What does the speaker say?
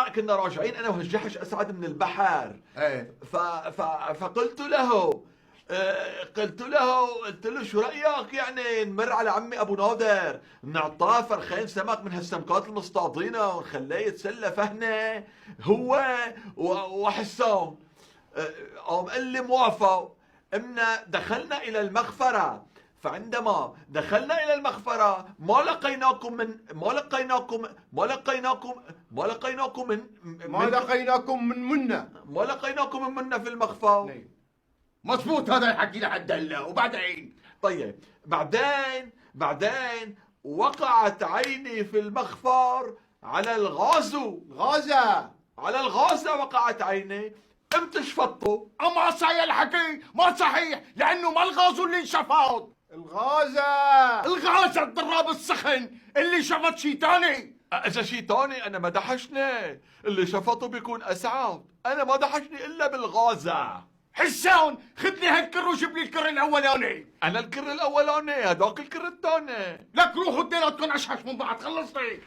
كنا راجعين انا وهالجحش اسعد من البحر. ايه فقلت له قلت له شو رايك يعني نمر على عمي ابو نادر نعطاه فرخين سمك من هالسمكات المصطادينه ونخليه يتسلى فهنا هو وحسان. قام قال لي موافق. دخلنا الى المغفره، فعندما دخلنا الى المغفره ما لقيناكم من منا في المخفى. مظبوط هذا الحكي لحد هلا. وبعدين طيب بعدين وقعت عيني في المخفر على الغازو. على الغازة وقعت عيني. قمت شفطه. اما صحيح الحكي ما صحيح، لانه ما الغازو اللي انشفط، الغازة الضراب السخن اللي شفط شي تاني. اذا شي تاني انا ما دحشني، اللي شفطه بيكون اسعد. انا ما دحشني الا بالغازة. حسان خذ لي هالكر وجيب لي الكر الاولاني. انا الكر الاولاني، هداك الكر الثاني. لك روحوا اثنيناتكم اشحش من بعض. خلصتي؟